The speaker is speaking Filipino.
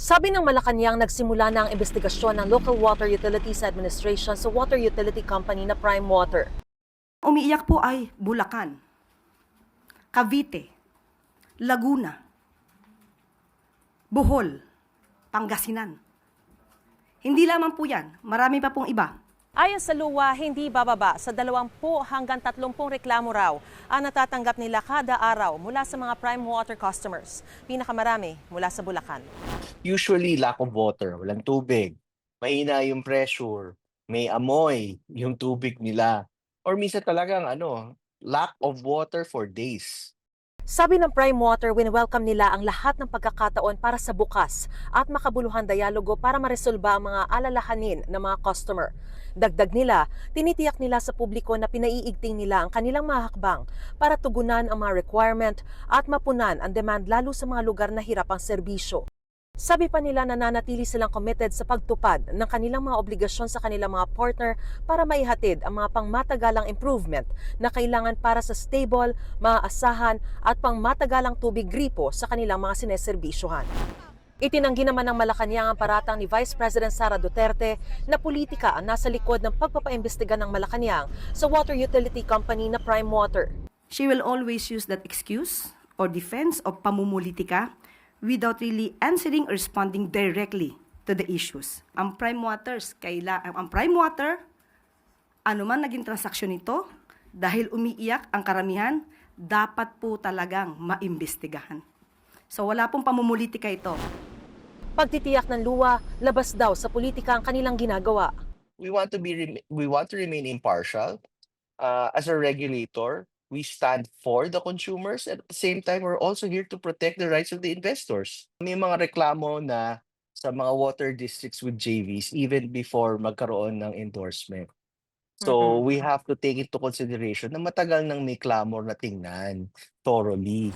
Sabi ng Malacanang nagsimula na ang investigasyon ng Local Water Utilities Administration sa water utility company na Prime Water. Umiiyak po ay Bulacan, Cavite, Laguna, Bohol, Pangasinan. Hindi lamang po yan, marami pa pong iba. Ayon sa luwa, hindi bababa sa 20 hanggang 30 reklamo raw ang natatanggap nila kada araw mula sa mga Prime Water customers. Pinakamarami mula sa Bulacan. Usually lack of water, walang tubig, mahina yung pressure, may amoy yung tubig nila, or minsan talagang lack of water for days. Sabi ng Prime Water, wini-welcome nila ang lahat ng pagkakataon para sa bukas at makabuluhan dialogo para maresolba ang mga alalahanin ng mga customer. Dagdag nila, tinitiyak nila sa publiko na pinaiigting nila ang kanilang mga hakbang para tugunan ang mga requirement at mapunan ang demand lalo sa mga lugar na hirap ang serbisyo. Sabi pa nila nananatili silang committed sa pagtupad ng kanilang mga obligasyon sa kanilang mga partner para maihatid ang mga pangmatagalang improvement na kailangan para sa stable, maaasahan at pangmatagalang tubig gripo sa kanilang mga sineserbisyohan. Itinanggi naman ng Malacanang ang paratang ni Vice President Sara Duterte na politika ang nasa likod ng pagpapaimbestiga ng Malacanang sa water utility company na Prime Water. She will always use that excuse or defense of pamumulitika without really answering or responding directly to the issues. Ang Prime Water, ano man naging transaksyon nito, dahil umiiyak ang karamihan, dapat po talagang maimbestigahan. So wala pong pamumulitika ito. Pagtitiyak ng luwa, labas daw sa politika ang kanilang ginagawa. We want to remain impartial. As a regulator, we stand for the consumers, and at the same time, we're also here to protect the rights of the investors. May mga reklamo na sa mga water districts with JVs even before magkaroon ng endorsement. So we have to take into consideration na matagal nang may clamor na tingnan thoroughly.